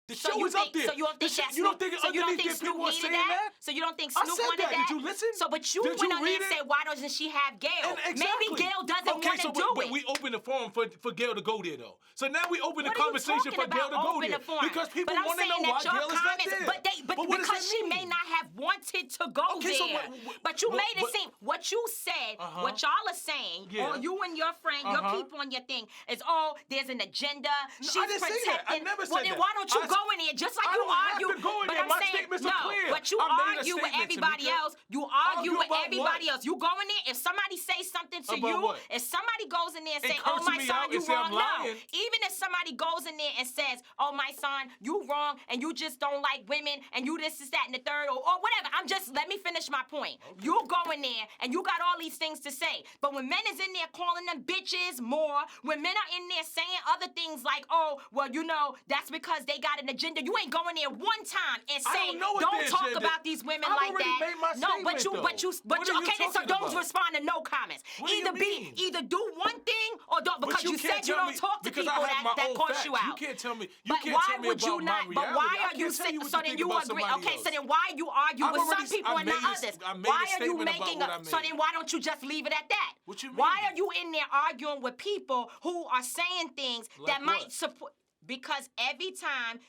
The show was up there. So you don't think that Snoop needed that? So you don't think Snoop wanted that? Did you listen? So, but you went on there and said, why doesn't she have Gail? Maybe Gail doesn't want to do it. We opened the forum for Gail to go there, though. So now we open the conversation for Gail to go there. Because people want to know why Gail is not there. But because she may not have wanted to go there. But you made it seem, what you said, what y'all are saying, or you and your friend, your people on your thing, is, oh, there's an agenda. She's protecting. I never said well, then why don't you go in there? Just like you argue. But I'm saying, no, but you argue with everybody else. You argue with everybody else. You go in there, if somebody says something to you, if somebody goes in there and say, oh, my son, you wrong. No. Even if somebody goes in there and says, oh, my son, you wrong, and you just don't like women, and you this, that, and the third, or whatever. Let me finish my point. Okay. You go in there, and you got all these things to say. But when men is in there calling them bitches more, when men are in there saying other things like, oh, well, you know, that's because they got an agenda. You ain't going there one time and saying, don't talk about these women like that. Made my but you, okay, so don't respond to no comments. Either do one thing or don't, because you said you don't talk to people that cost you out. You can't tell me. But why would you not? But why are you saying? So then you agree? Okay, so then why you argue with some people and not others? Why are you making a? So then why don't you just leave it at that? What you mean? Why are you in there arguing with people who are saying things that might support? Because every time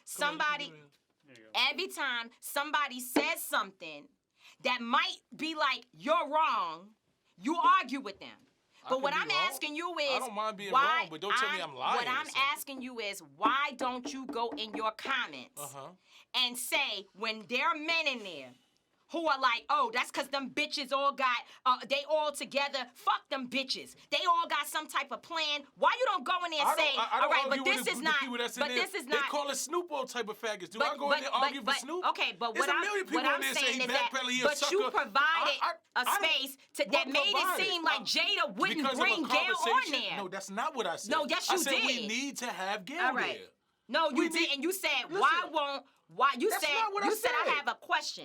somebody says something that might be like, you're wrong, you argue with them. But what I'm asking you is, I don't mind being wrong, but don't tell me I'm lying. What I'm asking you is, why don't you go in your comments and say, when there are men in there who are like, oh, that's because them bitches all got, they all together. Fuck them bitches. They all got some type of plan. Why you don't go in there and say, all right, but this is not, They call it Snoop all type of faggots. Do I go in there and argue for Snoop? Okay, but what I'm saying is that, but you provided a space that made it seem like Jada wouldn't bring Gail on there. No, that's not what I said. No, yes, you did. I said we need to have Gail there. No, you didn't. You said, why you said I have a question.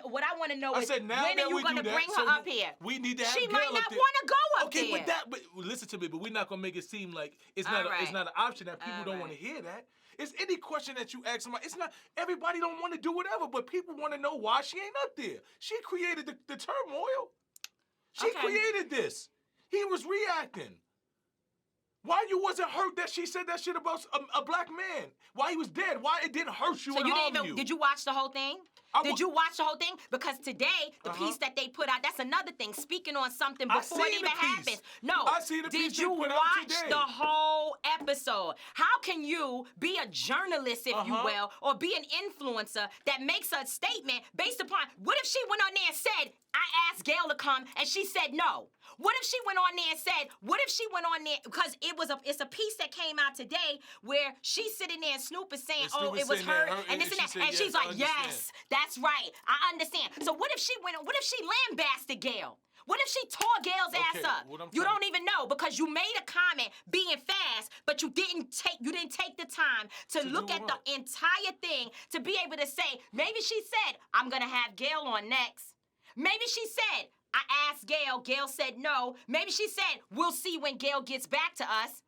What I want to know is, when are you going to bring her up here? We need to have She Gail might not want to go up there. Okay, with that, but listen to me. But we're not going to make it seem like it's not an option that people don't want to hear that. It's any question that you ask somebody. It's not, everybody don't want to do whatever, but people want to know why she ain't up there. She created the turmoil. She created this. He was reacting. Why you wasn't hurt that she said that shit about a black man? Why he was dead? Why it didn't hurt you and harm you? Did you watch the whole thing? Did you watch the whole thing? Because today, the piece that they put out, that's another thing, speaking on something before it even happens. No, did you watch the whole episode? How can you be a journalist, if you will, or be an influencer that makes a statement based upon, what if she went on there and said, I asked Gail to come, and she said no? What if she went on there, because it's a piece that came out today where she's sitting there and Snoop is saying, oh, it was her, and this and that, and she's like, yes, that's right, I understand. So what if she lambasted Gail? What if she tore Gail's ass up? You don't even know, because you made a comment being fast, but you didn't take the time to look at the entire thing to be able to say, maybe she said, I'm gonna have Gail on next. Maybe she said, I asked Gail, Gail said no. Maybe she said, we'll see when Gail gets back to us.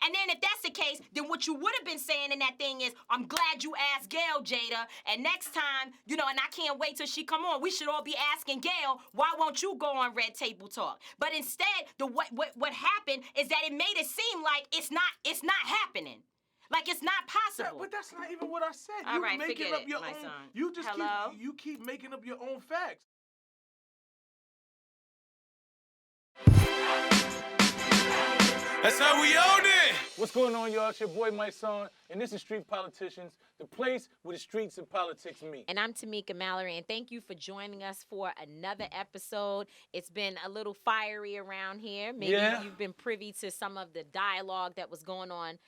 And then if that's the case, then what you would have been saying in that thing is, I'm glad you asked Gail, Jada, and next time, and I can't wait till she come on, we should all be asking Gail, why won't you go on Red Table Talk? But instead, what happened is that it made it seem like it's not happening. Like it's not possible. But that's not even what I said. All right, forget it, my son. You just keep making up your own facts. That's how we own it! What's going on, y'all? It's your boy, Mysonne, and this is Street Politicians, the place where the streets and politics meet. And I'm Tamika Mallory, and thank you for joining us for another episode. It's been a little fiery around here. Maybe you've been privy to some of the dialogue that was going on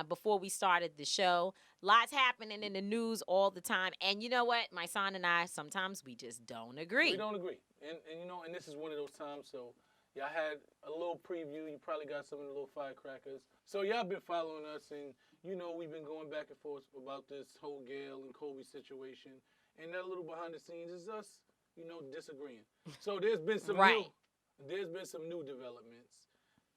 before we started the show. Lots happening in the news all the time. And you know what? My son and I, sometimes we just don't agree. We don't agree. And this is one of those times, so y'all had a little preview. You probably got some of the little firecrackers. So y'all been following us, and we've been going back and forth about this whole Gail and Kobe situation. And that little behind the scenes is us, disagreeing. So there's been some new developments.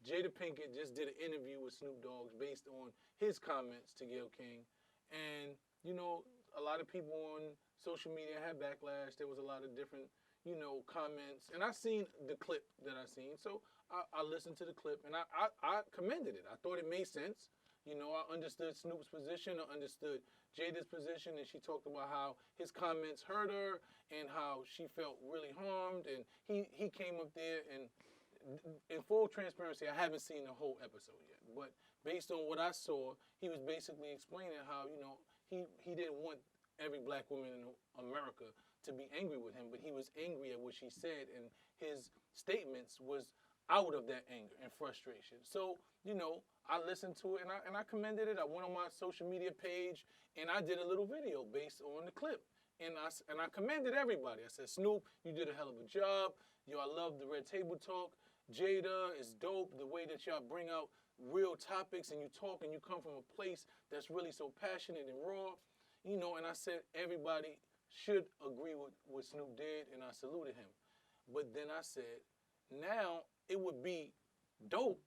Jada Pinkett just did an interview with Snoop Dogg based on his comments to Gayle King. And you know, a lot of people on social media had backlash. There was a lot of different, you know, comments. And I seen the clip that I seen. So I listened to the clip and I commended it. I thought it made sense. You know, I understood Snoop's position. I understood Jada's position. And she talked about how his comments hurt her and how she felt really harmed. And he came up there and in full transparency, I haven't seen the whole episode yet. But based on what I saw, he was basically explaining how, you know, he didn't want every black woman in America to be angry with him, but he was angry at what she said, and his statements was out of that anger and frustration. So, you know, I listened to it and I commended it. I went on my social media page and I did a little video based on the clip. And I commended everybody. I said, Snoop, you did a hell of a job. Yo, I love the Red Table Talk. Jada is dope. The way that y'all bring out real topics and you talk and you come from a place that's really so passionate and raw. You know, and I said everybody should agree with what Snoop did, and I saluted him. But then I said, now it would be dope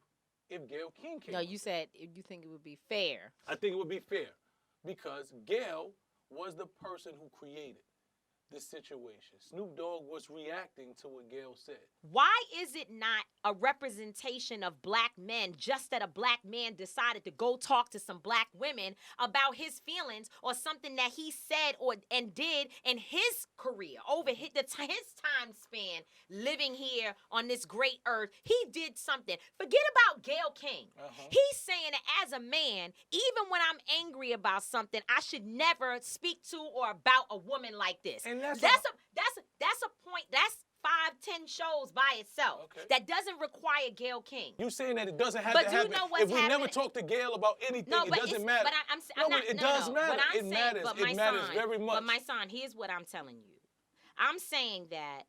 if Gayle King came. No, you said you think it would be fair. I think it would be fair because Gayle was the person who created this situation. Snoop Dogg was reacting to what Gayle said. Why is it not a representation of black men just that a black man decided to go talk to some black women about his feelings or something that he said and did in his career, over his time span living here on this great earth? He did something. Forget about Gayle King. He's saying that as a man, even when I'm angry about something, I should never speak to or about a woman like this. And that's a point. That's 5-10 shows by itself. Okay. That doesn't require Gayle King. You saying that it doesn't have to happen? You know what's happening? Never talk to Gayle about anything, it doesn't matter. But it does matter. It matters. It matters very much. But my son, here's what I'm telling you. I'm saying that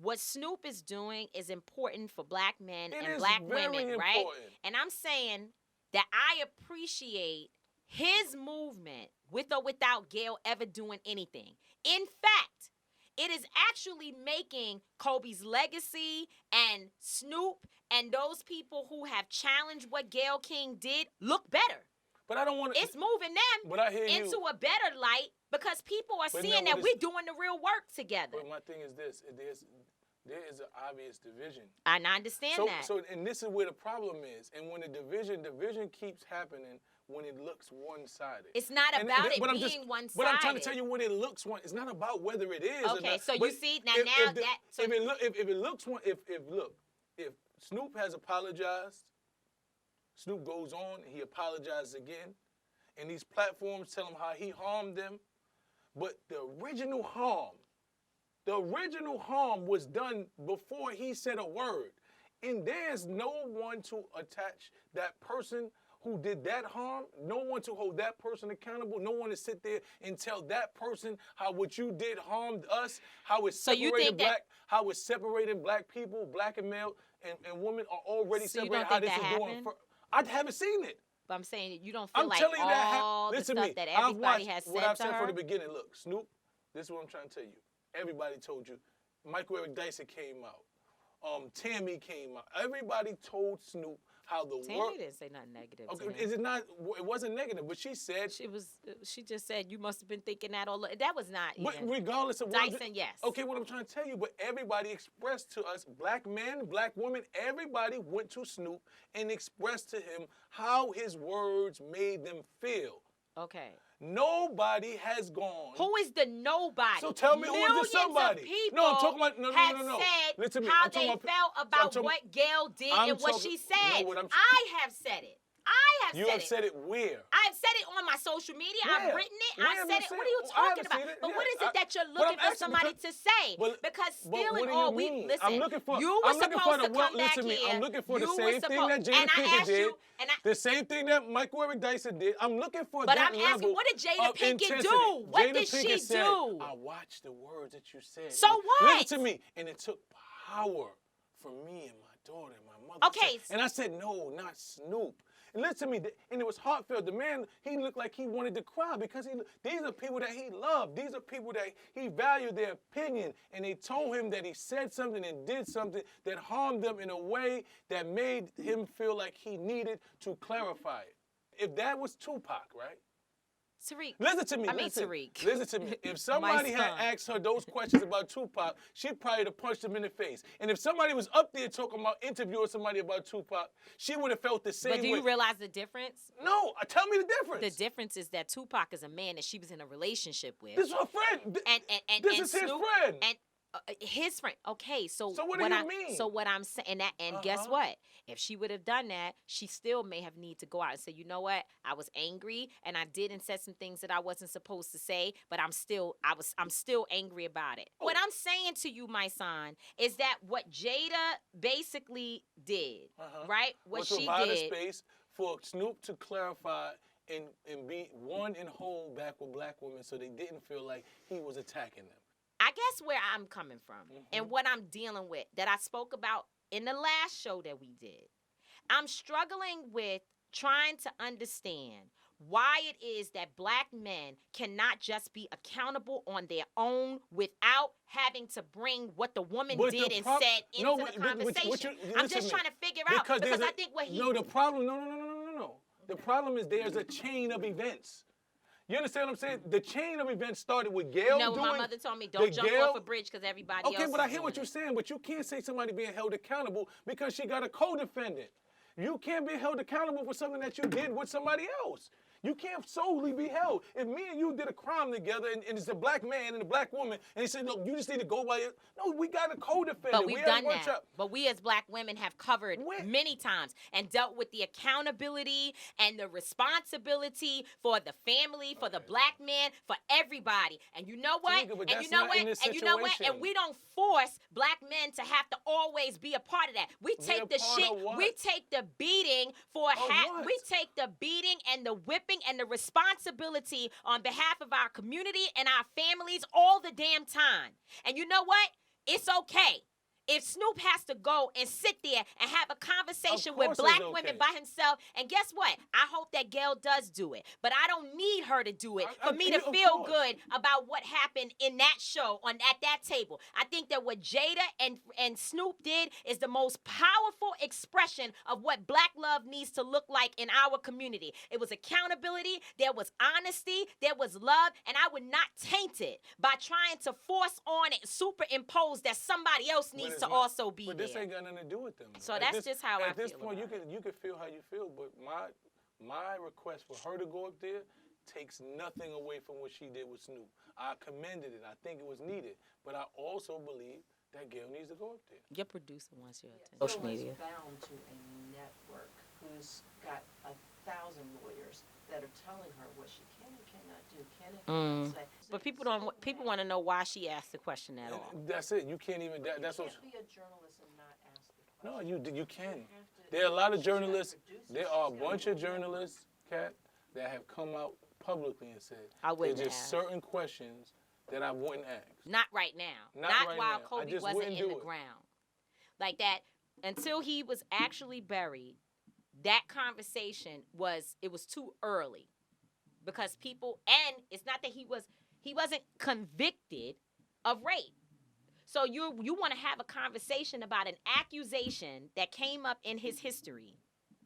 what Snoop is doing is important for black men and black women, right? And I'm saying that I appreciate his movement with or without Gayle ever doing anything. In fact, it is actually making Kobe's legacy and Snoop and those people who have challenged what Gayle King did look better. But I don't want to. It's moving them into a better light because people are seeing that we're doing the real work together. But my thing is this: there is an obvious division. And I understand that. So, and this is where the problem is. And when the division keeps happening. When it looks one-sided. It's not about it being one-sided. But I'm trying to tell you when it looks one. It's not about whether it is. Okay, so you see now if Snoop has apologized, Snoop goes on and he apologizes again, and these platforms tell him how he harmed them, but the original harm was done before he said a word, and there's no one to attach that person who did that harm, no one to hold that person accountable, no one to sit there and tell that person how what you did harmed us, how it separated black people, black and male and women are already separated. How this is doing? I haven't seen it. But I'm saying you don't feel like all the stuff that everybody has said to her. What I've said from the beginning. Look, Snoop, this is what I'm trying to tell you. Everybody told you. Michael Eric Dyson came out. Tammy came out. Everybody told Snoop how the world. Tammy didn't say nothing negative. Okay, is it not? It wasn't negative, but she said She just said you must have been thinking that all. That was not. But even, regardless of Dyson, yes. Okay, what I'm trying to tell you, but everybody expressed to us, black men, black women, everybody went to Snoop and expressed to him how his words made them feel. Okay. Nobody has gone. Who is the nobody? So tell me who is the somebody. No, I'm talking about no. Said listen to me. How they felt about what Gayle did and what she said. I have said it. You have said it where? I've said it on my social media. I've written it. I've said it. What are you talking about? But what is it that you're looking for somebody to say? Because still in all, listen. I'm looking for. You were supposed to come back here. I'm looking for the same thing that Jada Pinkett did. The same thing that Michael Eric Dyson did. I'm looking for that level. But I'm asking, what did Jada Pinkett do? What did she do? I watched the words that you said. So what? Listen to me. And it took power for me and my daughter and my mother. Okay. And I said, no, not Snoop. And listen to me, and it was heartfelt. The man, he looked like he wanted to cry because these are people that he loved. These are people that he valued their opinion. And they told him that he said something and did something that harmed them in a way that made him feel like he needed to clarify it. If that was Tupac, right? Tariq. Listen to me. Tariq. Listen to me. If somebody had asked her those questions about Tupac, she'd probably have punched him in the face. And if somebody was up there talking about interviewing somebody about Tupac, she would have felt the same way. But do you realize the difference? No. Tell me the difference. The difference is that Tupac is a man that she was in a relationship with. This is her friend. This is his friend. And his friend. Okay, so what do you mean? So what I'm saying, guess what? If she would have done that, she still may have need to go out and say, you know what? I was angry and I did and said some things that I wasn't supposed to say, but I'm still angry about it. Oh. What I'm saying to you, Mysonne, is that what Jada basically did, right? What she did. A space for Snoop to clarify and be one and whole back with black women, so they didn't feel like he was attacking them. I guess where I'm coming from and what I'm dealing with that I spoke about in the last show that we did, I'm struggling with trying to understand why it is that black men cannot just be accountable on their own without having to bring what the woman did and said into the conversation. I'm just trying to figure out because I think what he... No, the problem... No. The problem is there's a chain of events. You understand what I'm saying? The chain of events started with Gail doing... my mother told me, don't jump off a bridge because everybody else is Okay, but I hear what you're saying, but you can't say somebody being held accountable because she got a co-defendant. You can't be held accountable for something that you did with somebody else. You can't solely be held. If me and you did a crime together and it's a black man and a black woman and he said, look, you just need to go by it. No, we got a co-defendant. But we've done that. But we as black women have covered many times and dealt with the accountability and the responsibility for the family, for the black man, for everybody. And you know what? And you know what? And you know what? And we don't force black men to have to always be a part of that. We take the shit, we take the beating we take the beating and the whipping and the responsibility on behalf of our community and our families all the damn time. And you know what? It's okay. If Snoop has to go and sit there and have a conversation with black women by himself, and guess what? I hope that Gail does do it. But I don't need her to do it for me to feel good about what happened in that show at that table. I think that what Jada and Snoop did is the most powerful expression of what black love needs to look like in our community. It was accountability, there was honesty, there was love, and I would not taint it by trying to force on and superimpose that somebody else needs to also be there. But this ain't got nothing to do with them. So that's just how I feel. At this point, you can feel how you feel, but my request for her to go up there takes nothing away from what she did with Snoop. I commended it. I think it was needed. But I also believe that Gail needs to go up there. Your producer wants your attention. Social media. Bound to a network who's got 1,000 lawyers that are telling her what she can and cannot do, can and cannot say. But people want to know why she asked the question at all. That's it. You can't even. That's you can't be a journalist and not ask the No, question. you can. There are a lot of journalists. There are a bunch of journalists, Kat, that have come out publicly and said there's just certain questions that I wouldn't ask. Not right now. Not while Kobe wasn't in the ground. Like that, until he was actually buried, that conversation was too early. Because and it's not that he wasn't convicted of rape. So you want to have a conversation about an accusation that came up in his history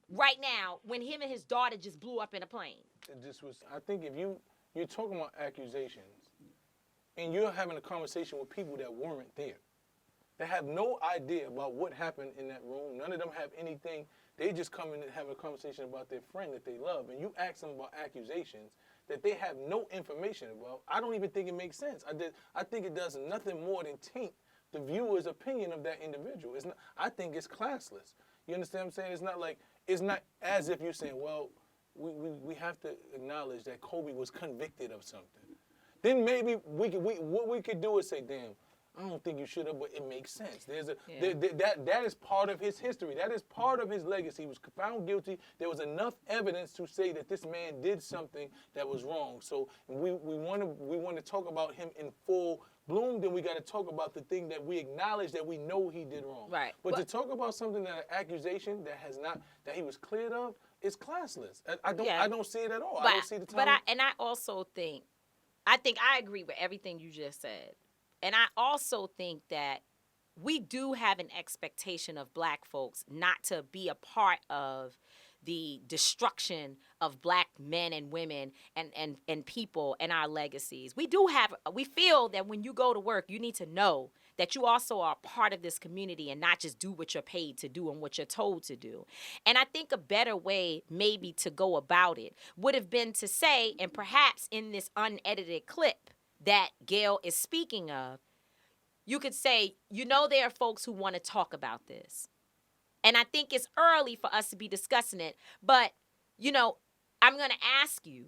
right now when him and his daughter just blew up in a plane. I think if you're talking about accusations and you're having a conversation with people that weren't there, that have no idea about what happened in that room, none of them have anything. They just come in and have a conversation about their friend that they love, and you ask them about accusations that they have no information about. I don't even think it makes sense. I think it does nothing more than taint the viewer's opinion of that individual. I think it's classless. You understand what I'm saying? It's not as if you're saying, well, we have to acknowledge that Kobe was convicted of something. Then maybe what we could do is say, damn, I don't think you should have, but it makes sense. That is part of his history. That is part of his legacy. He was found guilty. There was enough evidence to say that this man did something that was wrong. So we want to talk about him in full bloom. Then we got to talk about the thing that we acknowledge that we know he did wrong. Right. But to talk about something that an accusation that he was cleared of is classless. I don't see it at all. I don't see the time. I agree with everything you just said. And I also think that we do have an expectation of black folks not to be a part of the destruction of black men and women and people and our legacies. We feel that when you go to work, you need to know that you also are part of this community and not just do what you're paid to do and what you're told to do. And I think a better way maybe to go about it would have been to say, and perhaps in this unedited clip that Gail is speaking of, you could say, there are folks who want to talk about this. And I think it's early for us to be discussing it, but, I'm going to ask you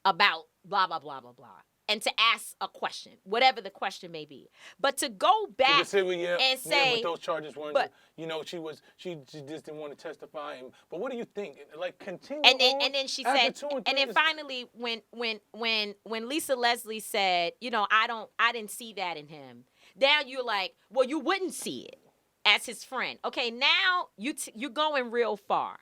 about blah, blah, blah, blah, blah, and to ask a question, whatever the question may be. But to go back and say... but those charges weren't, she just didn't want to testify. But what do you think? Like, continue on? And then she said, and then finally, when Lisa Leslie said, I didn't see that in him. Now you're like, well, you wouldn't see it as his friend. Okay, now you're going real far.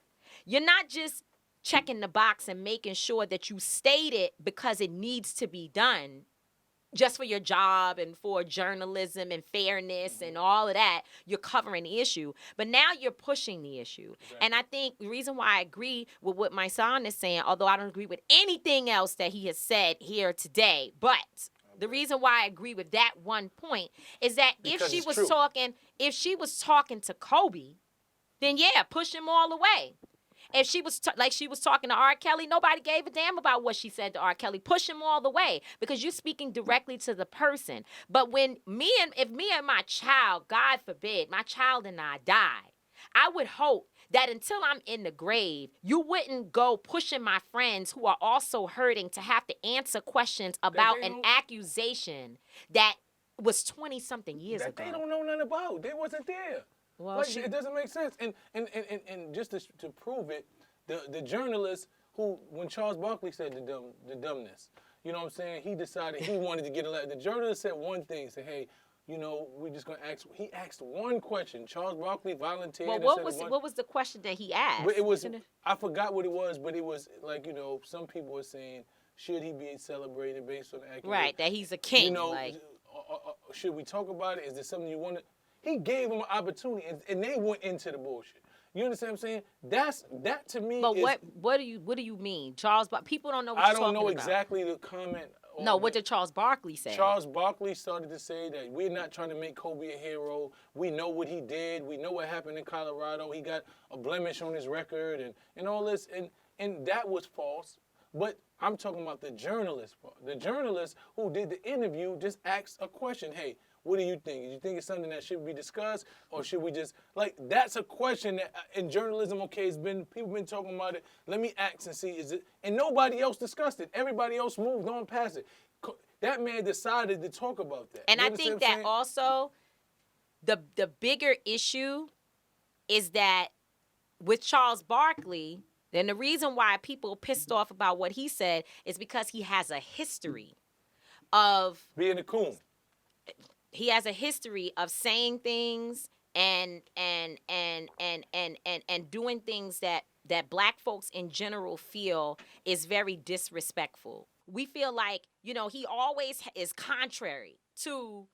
You're not just checking the box and making sure that you state it because it needs to be done just for your job and for journalism and fairness and all of that. You're covering the issue, but now you're pushing the issue. Exactly. And I think the reason why I agree with what Mysonne is saying, although I don't agree with anything else that he has said here today, but the reason why I agree with that one point is that if she was talking to Kobe, then yeah, push him all the way. If she was she was talking to R. Kelly, nobody gave a damn about what she said to R. Kelly. Push him all the way because you're speaking directly to the person. But if me and my child, God forbid, my child and I die, I would hope that until I'm in the grave, you wouldn't go pushing my friends who are also hurting to have to answer questions about an accusation that was 20-something years ago. That they don't know nothing about. They wasn't there. Well, it doesn't make sense. And just to prove it, the journalist who, when Charles Barkley said the dumbness, you know what I'm saying, he decided he wanted to get elected. The journalist said one thing, said, hey, we're just going to ask. He asked one question. Charles Barkley volunteered. Well, what was the question that he asked? But it was, I forgot what it was, but it was like, some people were saying, should he be celebrated based on the accusation? Right, that he's a king. Should we talk about it? Is there something you want to... He gave them an opportunity, and they went into the bullshit. You understand what I'm saying? That to me. But what do you mean, Charles? People don't know what you're talking about. I don't know exactly the comment. No, what did Charles Barkley say? Charles Barkley started to say that we're not trying to make Kobe a hero. We know what he did. We know what happened in Colorado. He got a blemish on his record and all this, and that was false. But I'm talking about the journalist part. The journalist who did the interview just asked a question. Hey, what do you think? Do you think it's something that should be discussed, or should we just, that's a question that in journalism, people been talking about it. Let me ask and see, is it, and nobody else discussed it. Everybody else moved on past it. That man decided to talk about that. And I think that also, the bigger issue is that with Charles Barkley, then the reason why people are pissed off about what he said is because he has a history of being a coon. He has a history of saying things and doing things that black folks in general feel is very disrespectful. We feel like, he always is contrary to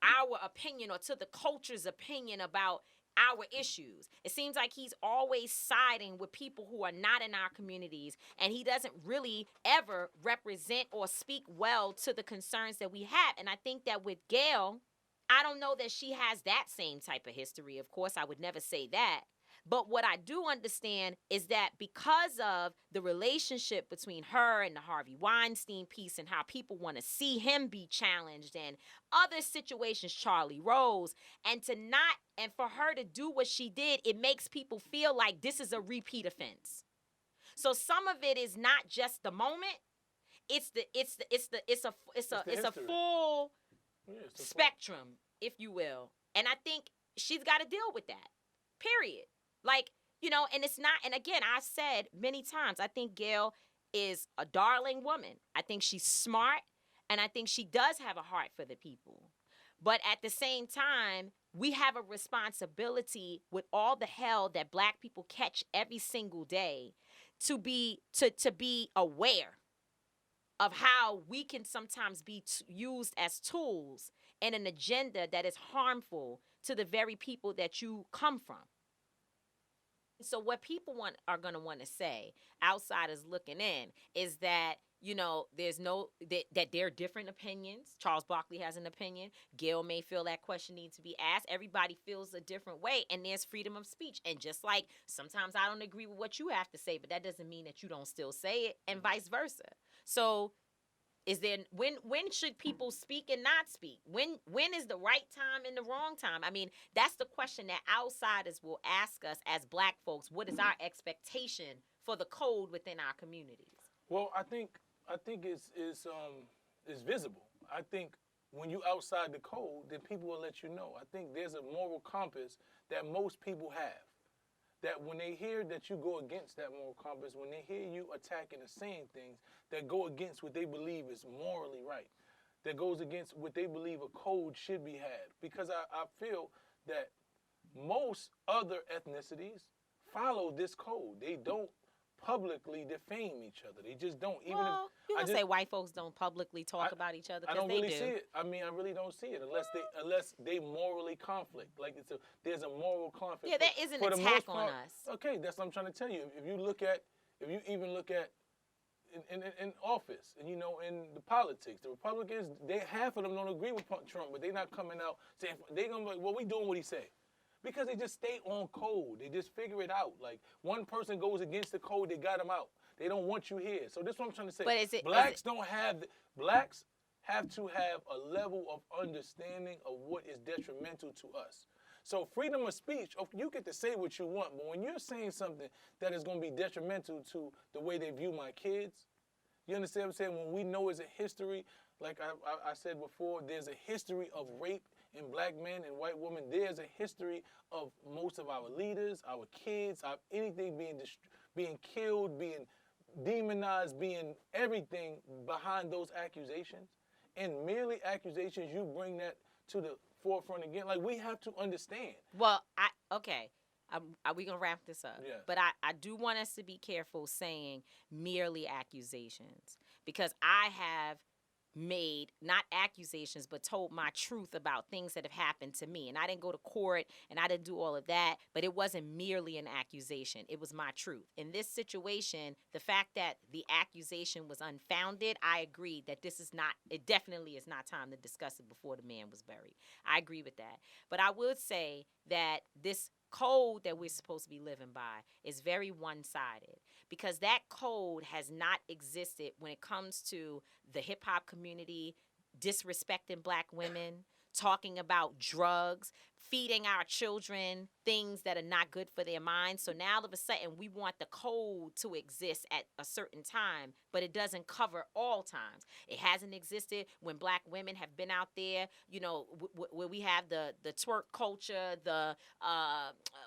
our opinion or to the culture's opinion about our issues. It seems like he's always siding with people who are not in our communities, and he doesn't really ever represent or speak well to the concerns that we have. And I think that with Gail, I don't know that she has that same type of history. Of course, I would never say that. But what I do understand is that because of the relationship between her and the Harvey Weinstein piece and how people want to see him be challenged and other situations, Charlie Rose, and for her to do what she did, it makes people feel like this is a repeat offense. So some of it is not just the moment. It's a full spectrum, if you will. And I think she's got to deal with that. Period. And it's not, and again, I said many times, I think Gail is a darling woman. I think she's smart, and I think she does have a heart for the people. But at the same time, we have a responsibility with all the hell that black people catch every single day to be aware of how we can sometimes be used as tools in an agenda that is harmful to the very people that you come from. So what people are going to want to say, outsiders looking in, is that, there's that there are different opinions. Charles Barkley has an opinion. Gail may feel that question needs to be asked. Everybody feels a different way, and there's freedom of speech. And just like sometimes I don't agree with what you have to say, but that doesn't mean that you don't still say it, and vice versa. So when should people speak and not speak? When is the right time and the wrong time? I mean, that's the question that outsiders will ask us as Black folks. What is our expectation for the code within our communities? Well, I think it's visible. I think when you outside the code, then people will let you know. I think there's a moral compass that most people have. That when they hear that you go against that moral compass, when they hear you attacking and saying things that go against what they believe is morally right, that goes against what they believe a code should be had. Because I feel that most other ethnicities follow this code. They don't publicly defame each other. They just don't. You don't say white folks don't publicly talk about each other, I because don't they really do. see it. I mean, I really don't see it unless they morally conflict. Like there's a moral conflict. Yeah, there is an attack on us. Okay, that's what I'm trying to tell you. If you even look at in office and in the politics, the Republicans, half of them don't agree with Trump, but they're not coming out saying they're gonna be like, well, we doing what he say. Because they just stay on code. They just figure it out. Like, one person goes against the code, they got them out. They don't want you here. So this is what I'm trying to say. But Blacks have to have a level of understanding of what is detrimental to us. So freedom of speech, you get to say what you want, but when you're saying something that is going to be detrimental to the way they view my kids, you understand what I'm saying? When we know it's a history, like I said before, there's a history of rape in Black men and white women. There's a history of most of our leaders, our kids, anything being killed, being demonized, being everything behind those accusations. And merely accusations, you bring that to the forefront again. Like, we have to understand. Well, okay. Are we going to wrap this up? Yeah. But I do want us to be careful saying merely accusations, because I have made not accusations but told my truth about things that have happened to me, and I didn't go to court and I didn't do all of that, but it wasn't merely an accusation. It was my truth. In this situation, the fact that the accusation was unfounded, I agree that it definitely is not time to discuss it before the man was buried. I agree with that. But I would say that this code that we're supposed to be living by is very one-sided, because that code has not existed when it comes to the hip-hop community, disrespecting Black women, talking about drugs, feeding our children things that are not good for their minds. So now all of a sudden we want the code to exist at a certain time, but it doesn't cover all times. It hasn't existed when Black women have been out there, where we have the twerk culture, the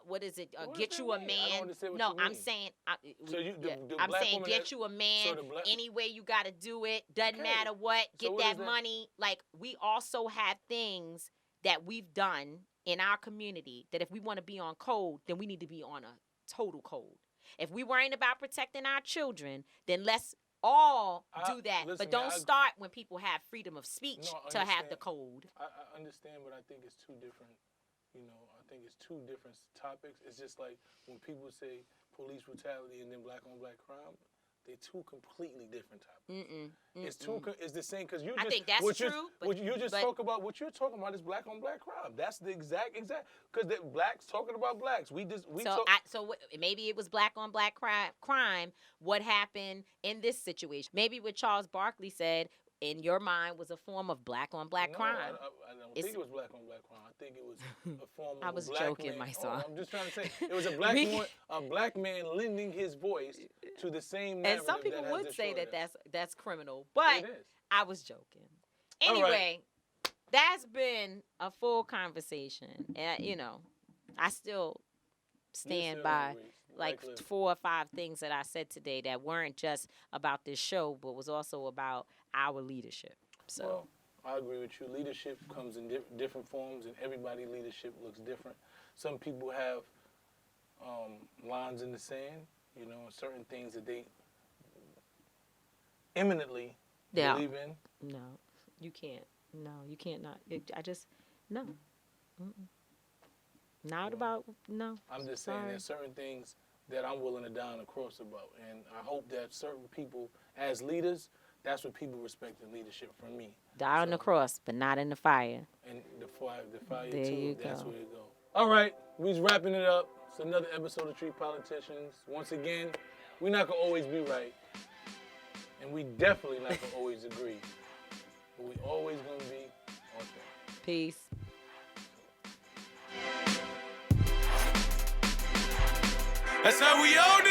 what is it? Get you a man. No, I'm saying I'm saying get you a man any way you got to do it. Doesn't matter what. Get that money. Like, we also have things that we've done in our community that if we want to be on code, then we need to be on a total code. If we're worrying about protecting our children, then let's all do that. But don't start when people have freedom of speech to have the code. I understand, but I think it's two different, I think it's two different topics. It's just like when people say police brutality and then black on black crime, they're two completely different topics. It's the same, because I think that's true. What you're talking about is black on black crime. That's the exact, because the blacks talking about blacks. So maybe it was black on black crime. What happened in this situation? Maybe what Charles Barkley said in your mind was a form of black on black crime. I don't think it was black on black crime. I think it was a form of I was black joking, man. Mysonne. I'm just trying to say it was a black man lending his voice to the same narrative. And some people would say that that's criminal, but it is. I was joking. Anyway, that's been a full conversation, and I still stand by like 4 or 5 things that I said today that weren't just about this show, but was also about our leadership. So. Well, I agree with you. Leadership comes in different forms, and everybody's leadership looks different. Some people have lines in the sand, certain things that they eminently believe in. No, you can't. No, you can't not. No. Not about, no. I'm just saying there's certain things that I'm willing to die on the cross about. And I hope that certain people, as leaders, that's what people respect in leadership from me. Die on the cross, but not in the fire. And the fire there too, you that's go. where it go. All right, we's wrapping it up. It's another episode of Street Politicians. Once again, we're not going to always be right. And we definitely not going to always agree. But we always going to be on track. Peace. That's how we all do.